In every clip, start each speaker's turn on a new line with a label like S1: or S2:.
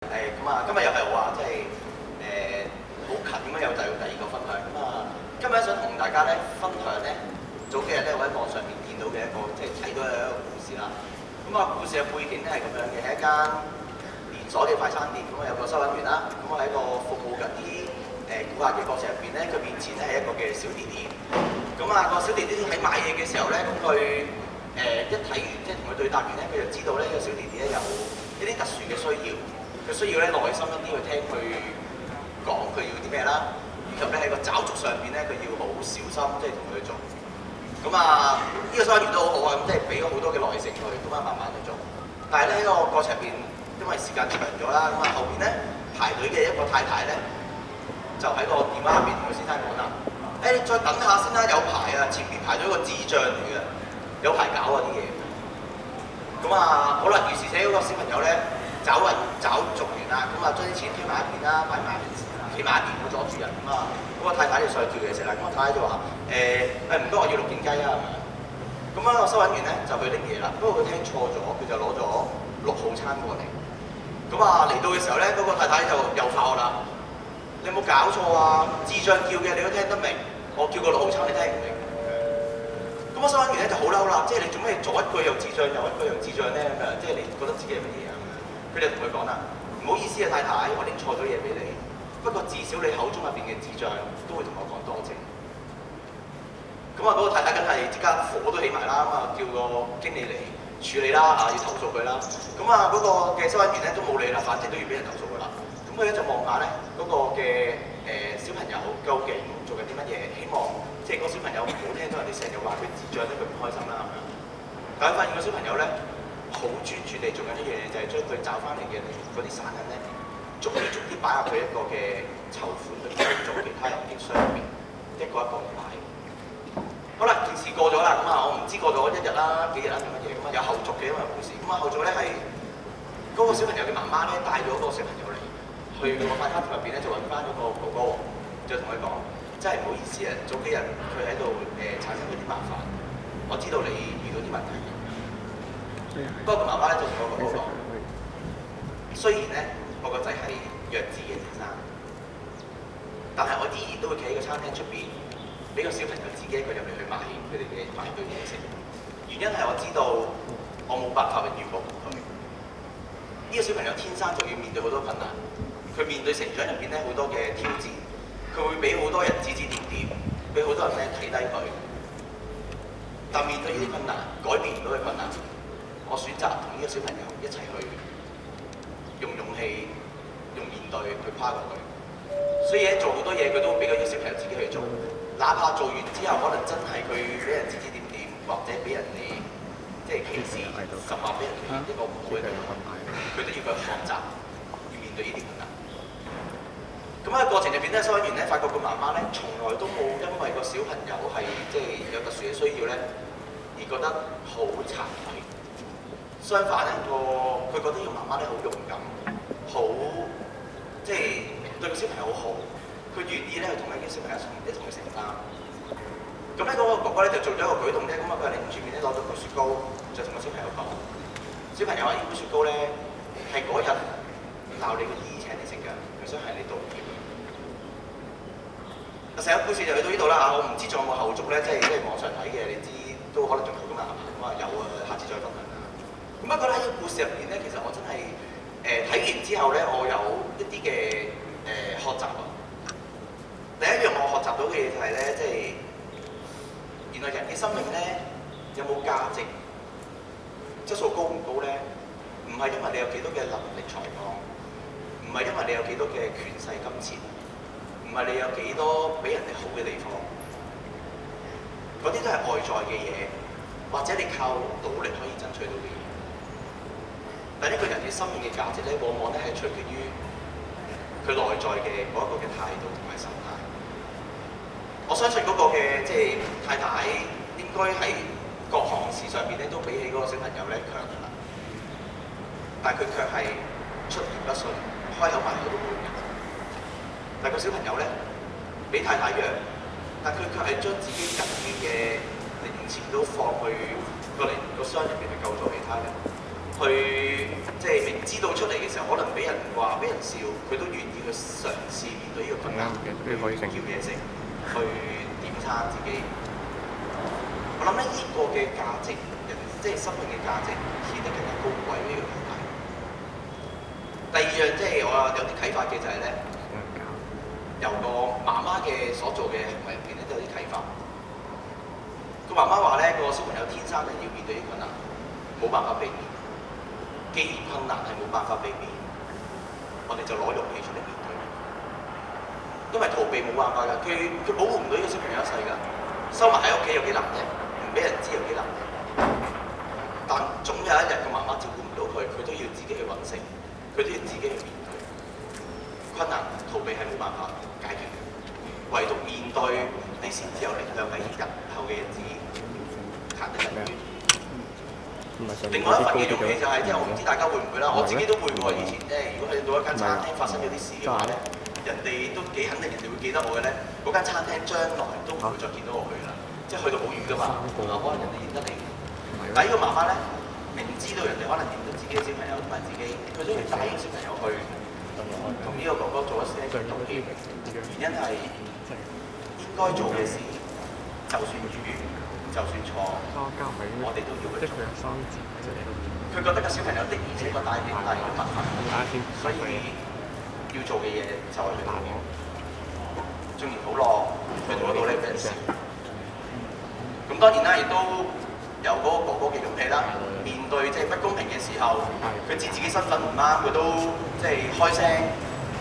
S1: 今日又係話即係好近咁樣有第二個分享今日想同大家咧分享咧，早幾日咧我喺網上面見到嘅一個即係睇到嘅一個故事啦。故事嘅背景咧係咁樣嘅，係一間連鎖嘅快餐店。有個收銀員啦，喺個服務緊啲顧客嘅過程入邊咧，佢面前咧係一個嘅小弟弟。個小弟弟喺買嘢嘅時候咧，佢一睇完即係同佢對答完咧，佢就知道咧個小弟弟咧有一啲特殊嘅需要。佢需要咧耐心一啲去聽佢講佢要啲咩啦，以及咧喺個找續上邊咧佢要好小心，即係同佢做。呢個收銀員都好好啊，即係俾咗好多嘅耐性佢，慢慢去做。但係咧呢個過程入邊，因為時間長咗啦，後邊咧排隊嘅一個太太咧就喺個電話入邊同個先生講啦：你再等下先啦，有排啊，前面排咗個智障嚟嘅，有排搞啊啲嘢。好啦，於是者嗰個小朋友咧。找續完啦，將啲錢推埋一邊啦，擺埋企埋一邊，唔好阻住人嗰個太太就上叫嘢食啦，太太就話唔該，我要6件雞啊咁樣。個收銀員咧就去拎嘢啦，不過佢聽錯咗，佢就攞咗6號餐過嚟。嚟到嘅時候咧，嗰個太太就又發我啦：你有冇搞錯啊？智障叫嘅你都聽得明，我叫個6號餐你聽唔明。個收銀員咧就好嬲啦，即係你做咩左一句又智障，右一句又智障咧咁啊？即係你覺得自己係乜嘢啊？佢哋同佢講啦：唔好意思啊，太太，我拎錯咗嘢俾你。不過至少你口中入邊嘅智障都會同我講多謝。嗰個太太梗係即刻火都起埋啦，叫個經理嚟處理啦，要投訴佢啦。嗰個嘅收銀員咧都冇理啦，反正都要俾人投訴㗎啦。佢咧就望下咧嗰個嘅小朋友究竟做緊啲乜嘢，希望即係個小朋友唔好聽到人哋成日話佢智障咧，佢唔開心啦咁樣。但係發現個小朋友咧，好專注地做緊一樣嘢，就係將佢找翻嚟嘅嗰啲散銀咧，逐啲擺入去一個嘅籌款去做其他人嘅上面，一個一個擺。好啦，件事過咗啦，我唔知過咗1日啦、幾日啦定乜嘢，有後續嘅因為故事。後續咧係嗰個小朋友嘅媽媽咧帶咗個小朋友嚟，去個快餐店入邊咧就揾翻嗰個哥哥，就同佢講：真係唔好意思啊，早幾日佢喺度產生咗啲麻煩，我知道你遇到啲問題。不過個媽媽咧就同我哥哥講：雖然咧我個仔係弱智嘅先生，但係我依然都會企喺個餐廳出邊，俾個小朋友自己一個入嚟去買佢哋嘅排隊嘢食。原因係我知道我冇辦法永遠保護佢。呢個小朋友天生就要面對好多困難，佢面對成長入邊咧好多嘅挑戰，佢會俾好多人指指點點，俾好多人咧睇低佢。但面對呢啲困難，改變唔到嘅困難。我選擇同呢個小朋友一齊去用勇氣、用面對去跨過去。所以做好多嘢，佢都會俾嗰啲小朋友自己去做。哪怕做完之後，可能真係佢俾人指指點點，或者俾人哋即係歧視，甚或俾人哋一個唔好嘅對待，佢都要去學習，要面對呢啲困難。喺個過程入邊咧，收銀員咧發覺個媽媽咧，從來都冇因為個小朋友係即係有特殊嘅需要咧，而覺得好慚愧。相反咧，佢覺得呢個媽媽咧好勇敢，好即係對個小朋友好好，佢願意咧去同呢個小朋友一同去承擔。嗰個哥哥咧就做咗一個舉動咧，佢喺擰住面咧攞咗個雪糕，就同個小朋友講：小朋友話呢杯雪糕咧係嗰日鬧你個姨請你食㗎，佢想係你道歉。成個故事就去到呢度啦嚇，我唔知仲有冇後續咧，即係網上睇嘅，你知都可能仲有㗎嘛，有啊，下次再分享啦。不過喺呢個故事入邊咧，其實我真係睇完之後咧，我有一啲嘅學習啊。第一樣我學習到嘅嘢就係咧，即係原來人嘅生命咧有冇價值、質素高唔高咧，唔係因為你有幾多嘅能力才幹，唔係因為你有幾多嘅權勢金錢，唔係你有幾多比人哋好嘅地方，嗰啲都係外在嘅嘢，或者你靠努力可以爭取到嘅嘢。但一個人嘅生命嘅價值咧，往往咧係取決於佢內在嘅嗰一個嘅態度同埋心態。我相信嗰個嘅即係太太應該喺各項事上邊咧都比起嗰個小朋友咧強㗎啦。但佢卻係出言不遜，開口埋口都冇人。但個小朋友咧比太太弱，但佢卻係將自己緊要嘅零錢都放去個箱入邊去救助其他人。去即係明知道出嚟嘅時候，可能俾人話、俾人笑，佢都願意去嘗試面對呢個困難，去叫嘢食，去點餐自己。我諗咧呢個嘅價值，即係生命嘅價值，顯得更加高貴呢個世界。第二樣即係我有啲啟發嘅就係咧，由個媽媽嘅所做嘅行為入邊咧都有啲啟發。個媽媽話咧，個小朋友天生係要面對啲困難，冇辦法避免。既然困難係冇辦法避免，我哋就攞勇氣出嚟面對。因為逃避冇辦法㗎，佢保護唔到呢個小朋友一世㗎，收埋喺屋企有幾難啫，唔俾人知有幾難啫。但總有一日個媽媽照顧唔到佢，佢都要自己去揾食，佢都要自己去面對。困難逃避係冇辦法解決，唯獨面對你先至有力量喺日後嘅日子行得更遠。另外一份嘅勇氣就係，即係我唔知大家會唔會啦，我自己都會喎。以前如果去到一間餐廳發生咗啲事嘅話咧，人哋都幾肯定人哋會記得我嘅咧，嗰間餐廳將來都唔會再見到我去啦，即係去到好遠噶嘛，可能人哋認得你。但係呢個媽媽咧，明知道人哋可能認得自己嘅小朋友同埋自己，佢都要帶呢個小朋友去同呢個哥哥做一些嘅道歉，原因係應該做嘅事，就算遠。就算錯，我哋都要去做。佢覺得個小朋友的而且確帶嚟咗麻煩，所以要做嘅嘢就係去做。縱然好落，去做得到呢俾人笑。咁當然啦，亦都由嗰個哥哥嘅勇氣啦，面對即係不公平嘅時候，佢知自己身份唔啱，佢都即係開聲。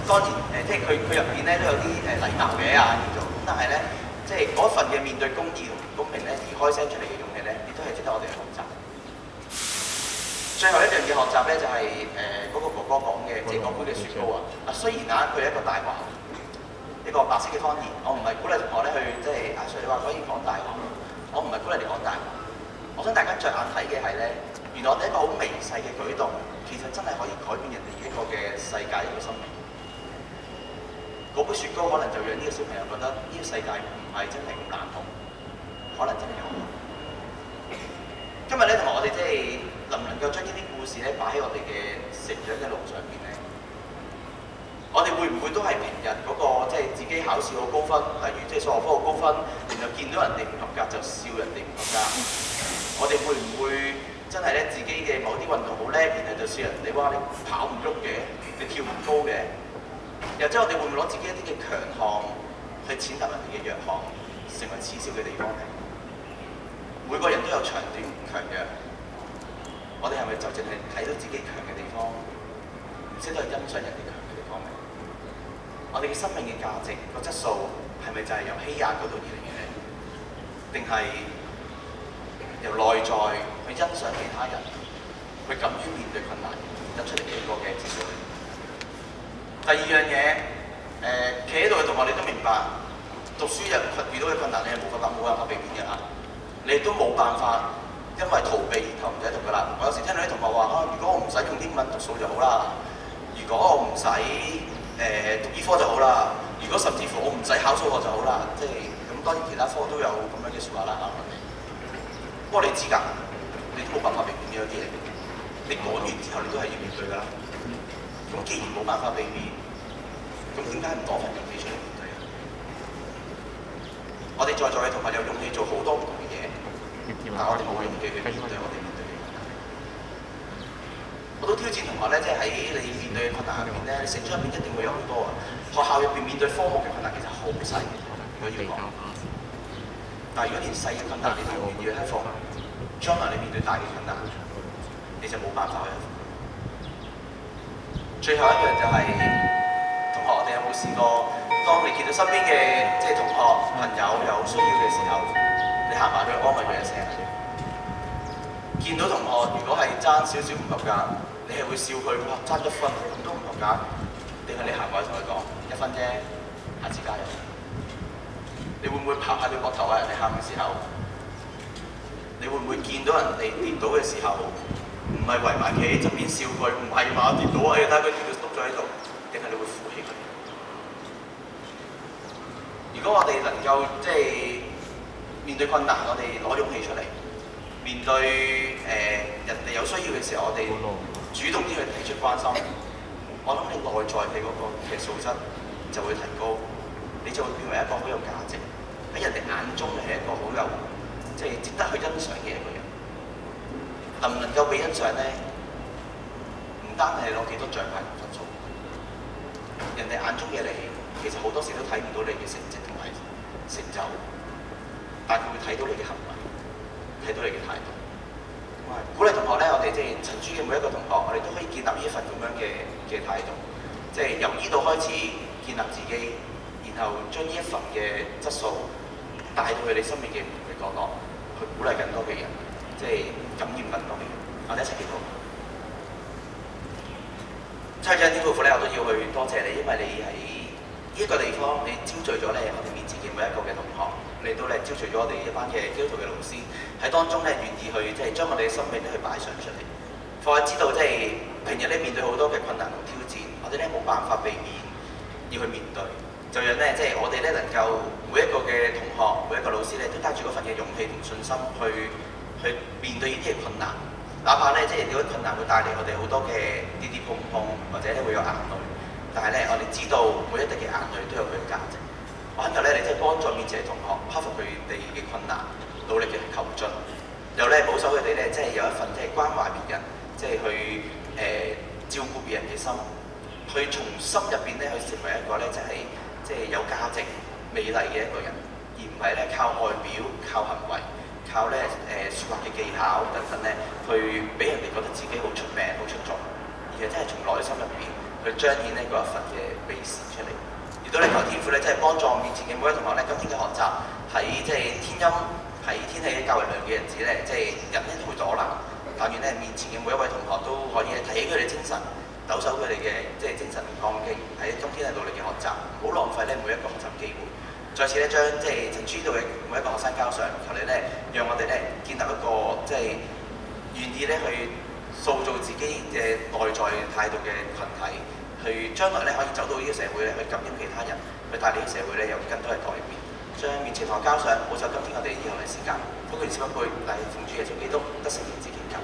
S1: 當然即係佢入邊咧都有啲禮貌嘅叫做，咁但係咧。即係嗰份嘅面對公義同唔公平咧而開聲出嚟嘅勇氣咧，亦都係值得我哋去學習。最後一樣嘅學習咧就係嗰個哥哥講嘅，即係嗰杯嘅雪糕啊。嗱，雖然佢係一個大話，一個白色嘅謊言，我唔係鼓勵同學咧去即係阿 Sir 你話可以講大話，我唔係鼓勵你講大話。我想大家着眼睇嘅係咧，原來我哋一個好微細嘅舉動，其實真係可以改變人哋一個嘅世界一個生命。嗰杯雪糕可能就讓呢個小朋友覺得呢個世界唔係真係咁難控，可能真係有。今日咧同埋我哋即係能唔能夠將呢啲故事咧擺喺我哋嘅成長嘅路上邊咧？我哋會唔會都係平日嗰個即係自己考試好高分，例如即係數學科好高分，然後見到人哋唔合格就笑人哋唔合格？我哋會唔會真係咧自己嘅某啲運動好叻，然後就笑人哋話你跑唔喐嘅，你跳唔高嘅？又即係我哋會唔會攞自己一啲嘅強項去踐踏人哋嘅弱項，成為恥笑嘅地方咧？每個人都有長短強弱，我哋係咪就淨係睇到自己強嘅地方，唔識得去欣賞人哋強嘅地方咧？我哋嘅生命嘅價值個質素係咪就係由欺壓嗰度而嚟嘅咧？定係由內在去欣賞其他人，去敢於面對困難得出嚟嘅一個嘅質素？第二樣嘢，企喺度嘅同學你都明白，讀書遇到嘅困難你係冇辦法避免嘅嚇，你亦都冇辦法因為逃避然後唔使讀㗎啦。我有時聽到啲同學話如果我唔使用英文讀數就好啦，如果我唔使讀醫科就好啦，如果甚至乎我唔使考數學就好啦，即係咁當然其他科都有咁樣嘅説話啦嚇。不過你知㗎，你都冇辦法避免呢啲嘢，你講完之後你都係要面對㗎啦。咁既然冇辦法避免，咁點解唔攞份勇氣出嚟面對啊？我哋在座嘅同學有勇氣做好多唔同嘅嘢，但我哋冇勇氣去面對我哋面對嘅困難。我都挑戰同學咧，即係喺你面對嘅困難入邊咧，你成長入邊一定會有好多啊。學校入邊面對科目嘅困難其實好細，如果要講。但係如果連細嘅困難你都唔願意去克服，將來你面對大嘅困難，你就冇辦法去克服。最後一樣就係、同學，我哋有冇試過，當你見到身邊嘅即係同學朋友有需要嘅時候，你行埋去安慰佢一聲。見到同學如果係爭少少唔合格，你係會笑佢，哇爭1分咁都唔合格，定係你行埋去同佢講1分啫，下次加油。你會唔會拍下佢膊頭啊？人哋喊嘅時候，你會唔會見到人哋跌倒嘅時候？唔係圍埋企喺側邊笑佢，唔係嘛跌到啊！睇下佢跌到篤咗喺度，定係你會扶起佢？如果我哋能夠即係面對困難，我哋攞勇氣出嚟，面面對人哋有需要嘅時候，我哋主動啲去提出關心，我諗你內在嘅嗰個嘅素質就會提高，你就會變為一個好有價值，喺人哋眼中你係一個好有即係值得去欣賞嘅一個人。能唔能夠被欣賞咧？唔單係攞幾多獎牌分數，人哋眼中嘅你，其實好多時都睇唔到你嘅成績同埋成就，但佢會睇到你嘅行為，睇到你嘅態度。鼓勵同學咧，我哋即係陳珠嘅每一個同學，我哋都可以建立呢一份咁樣嘅態度，即係由呢度開始建立自己，然後將呢一份嘅質素帶到去你身邊嘅唔同嘅角落，去鼓勵更多嘅人，即係感染更多嘅人。我哋一齊祈禱。最後一天父父咧，我都要去多謝你，因為你喺呢一個地方，你招聚咗咧我哋面前嘅每一個嘅同學。嚟到咧招聚咗我哋一班嘅基督徒嘅老師喺當中咧，願意去即係將我哋嘅生命咧去擺上出嚟。我係知道即係平日咧面對好多嘅困難同挑戰，我哋咧冇辦法避免要去面對。就讓咧即係我哋咧能夠每一個嘅同學、每一個老師咧都帶住嗰份嘅勇氣同信心去面對呢啲嘅困難。哪怕咧即係呢啲困難會帶嚟我哋好多嘅跌跌碰碰，或者咧會有眼淚，但係咧我哋知道每一滴嘅眼淚都有佢嘅價值。我懇求咧，你即係幫助面前嘅同學克服佢哋嘅困難，努力嘅求進，又咧保守佢哋咧，即係有一份即係關懷別人，即係去照顧別人嘅心，去從心入邊咧去成為一個咧即係有價值、美麗嘅一個人，而唔係咧靠外表、靠行為、靠咧説話嘅技巧等等咧，去俾人哋覺得自己好出名、好出眾，而係真係從內心入邊去彰顯呢嗰一份嘅美善出嚟。亦都咧求天父咧，即係幫助面前嘅每位同學咧，今天嘅學習喺即係天陰喺天氣較為涼嘅日子咧，即係人咧都會阻攔，但願咧面前嘅每一位同學都可以提起佢哋精神，抖擻佢哋嘅即係精神抗勁，喺今天係努力嘅學習，唔好浪費咧每一個學習機會。再次咧將即係陳珠度嘅每一個學生交上，求你咧讓我哋咧建立一個即係願意咧去塑造自己嘅內在態度嘅群體。去將來咧可以走到呢個社會咧，去感染其他人，去帶領社會咧有更多嘅改變。將面前同學交上，保守今天我哋以後嘅時間，福願賜福，乃奉主耶穌基督得勝名字祈求。